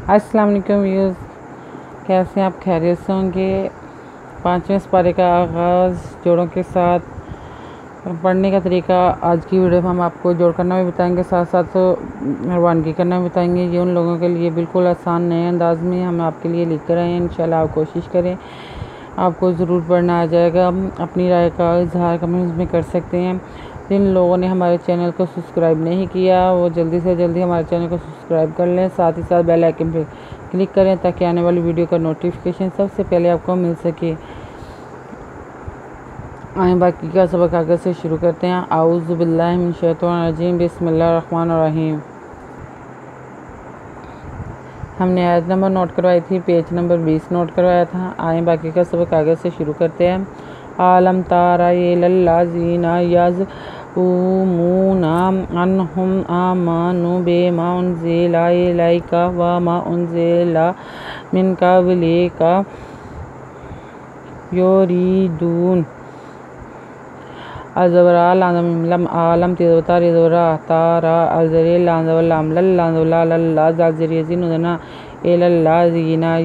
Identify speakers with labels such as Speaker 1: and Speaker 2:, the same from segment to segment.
Speaker 1: अस्सलाम वालेकुम व्यूअर्स, कैसे हैं आप? खैरियत से होंगे। 5वें पारे का आगाज़ जोड़ों के साथ पढ़ने का तरीका आज की वीडियो में हम आपको जोड़ करना भी बताएंगे, साथ साथ रवानगी करना भी बताएंगे। ये उन लोगों के लिए बिल्कुल आसान नए अंदाज में हम आपके लिए लिख कर आए हैं। इंशाल्लाह आप कोशिश करें, आपको ज़रूर पढ़ना आ जाएगा। अपनी राय का इजहार कमेंट्स में कर सकते हैं। जिन लोगों ने हमारे चैनल को सब्सक्राइब नहीं किया वो जल्दी से जल्दी हमारे चैनल को सब्सक्राइब कर लें, साथ ही साथ बेल आइकन पर क्लिक करें ताकि आने वाली वीडियो का नोटिफिकेशन सबसे पहले आपको मिल सके। आए बाकी का सबक आगे से शुरू करते हैं। आऊज़ु बिल्लाहि मिनश शैतानिर रजीम, बिस्मिल्लाहिर रहमानिर रहीम। हमने आयत नंबर नोट करवाई थी, पेज नंबर 20 नोट करवाया था। आए बाकी का सबक आगे से शुरू करते हैं। आलम तारा इलल्लाज़ीना यज़उमूना अन्हुम आमनु बिमा उन्ज़िला इलैका व मा उन्ज़िला मिन क़ब्लिका युरीदून अज़बरा लाज़म आलम तिज़वता रिज़वरा तारा अज़रे लाज़वलाम लल्लाज़वला लल्ला ज़ाज़रियज़िनुदना इलल्लाज़ीना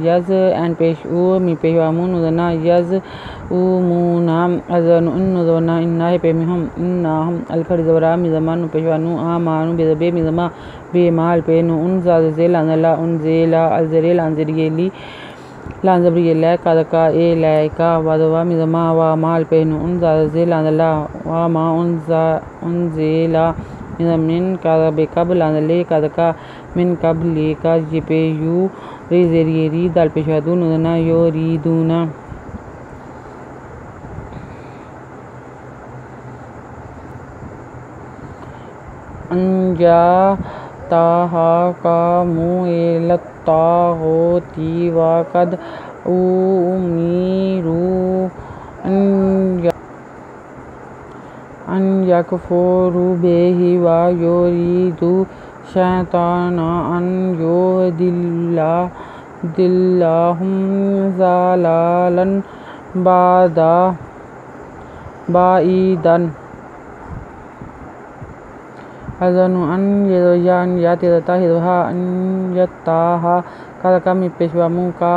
Speaker 1: यज़ एंड पेशू मी पेशवामुन उदना यज़उमूना अज़नुदना इन्ना पेमिहम इन्ना हम अलखरिज़वरा मिज़मानु पेशवानु आमानु बेज़बे मिज़मा बेमाल पेनु उन ज़ाज़े लाज़ला उनज़ेला अज़रे लाज़रियली लाज़बरियला कादका एलाइका वादवा मिज़मा वा माल पेनु उन ज़ाज़े लाज़ला वा मा उनज़ेला मिन काबेकब लाज़ले कादका मिन कबलेका यपेयू रेज़ेरियरी दाल पेशवादून उदना योरीदूना अंजा ताहा का मुएलत्तागोती वक़द उमीरू अन यकफुरू बिही व युरीदु शैताना अन युदिल्लाहुम ज़लालन बाईदन अज़नु अन यतिदता हिदहा अन यत्ताहा कादका मी पेशवामू का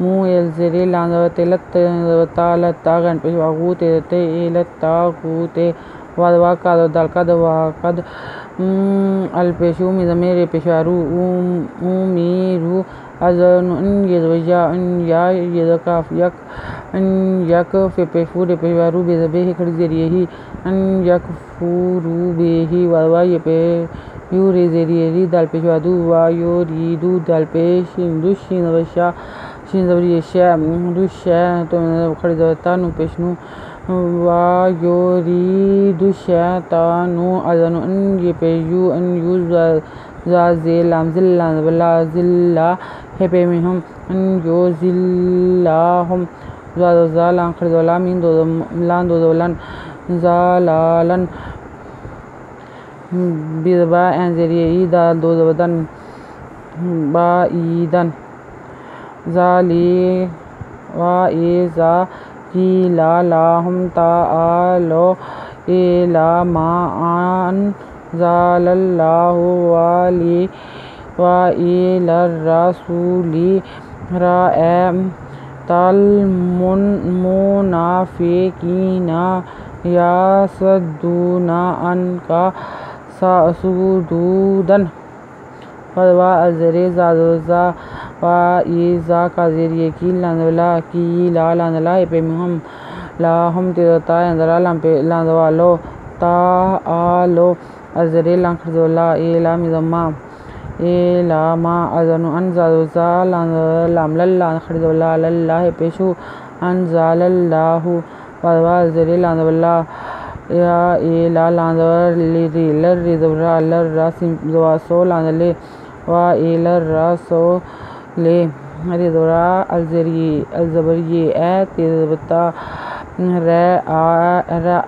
Speaker 1: मु एलज़रे लाज़वतेलत लत्ता गन पेशवागू तेते एलत्तागूते वादवा कादो दालका दवाकद अलपेशु मिज़मेरे पेशवारू उमीरू अज़नु अन यज़वया अन या यज़काफ यक अन यक पेशू रे पेशवारू बेज़बे खड़ज़रियही अन यकफुरू बेही वादवा यू रेज़रियरी दाल पेशवादू वा योरीदू दाल पेश दुशिनवशा शिनज़बरियशा दुशा तो खड़ज़वता नु पेशनु वा योरीदु शैतानु अज़नु अन यपेयू अन यू ज़ाज़ेलाम ज़िल्ला ज़िल्ला हेपेमिहम अन यो ज़िल्लाहुम ज़ाज़ालाम खड़ज़वला मिन दोज़वलन ज़लालन बिज़बा एंज़रियई दाल दोज़वदन बाईदन ज़ाली वा इज़ा क़ीला लहुम ताआलू इला मा अनज़लल्लाहु व इलर रसूली रअयतल मुनाफ़िक़ीना यसद्दूना अन्का सुदूदन व अज़रे ज़ाज़ा व इज़ा काज़रिय की लाज़ला एपेमिहम लाहुम तिज़वता एंज़रा लाज़वालो ताआलो अज़रे लाख़रज़वला एला मिज़मा एला मा अज़नु अन ज़ाज़ा लाम लल्ला खड़ज़वला लल्ला हेपेशु अनज़लल्लाहु वादवा अज़रे लाज़वला या एला लाज़वर लिरिलर रिज़वरा लर्रा सिमज़वासो लाज़ले वा एलर रसो ले रिज़वरा अज़बरिये ए तिज़वता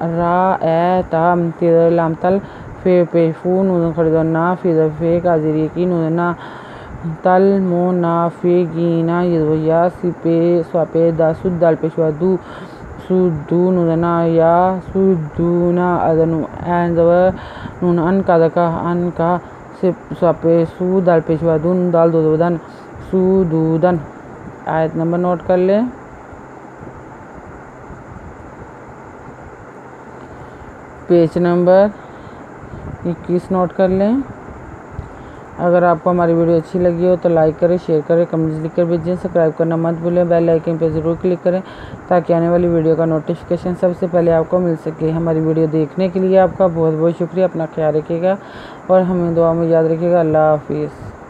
Speaker 1: रअयता तिज़लामतल फे पेशून खड़ज़वना फ़िज़फ़े काज़रिय की नुदना तल मुनाफ़िक़ीना यज़वया स्वापे दासुद दाल पेशवादू सुदूनुदना या सुदूना अदनु and the nun an kadaka anka से स्वापे सू, दाल पेशवा दून, दाल दो दन, सूदूदन। आयत नंबर नोट कर लें। पेज नंबर 21 नोट कर लें। अगर आपको हमारी वीडियो अच्छी लगी हो तो लाइक करें, शेयर करें, कमेंट्स लिख कर भेजें। सब्सक्राइब करना मत भूलें, बेल आइकन पर ज़रूर क्लिक करें ताकि आने वाली वीडियो का नोटिफिकेशन सबसे पहले आपको मिल सके। हमारी वीडियो देखने के लिए आपका बहुत बहुत शुक्रिया। अपना ख्याल रखिएगा और हमें दुआ में याद रखिएगा। अल्लाह हाफिज़।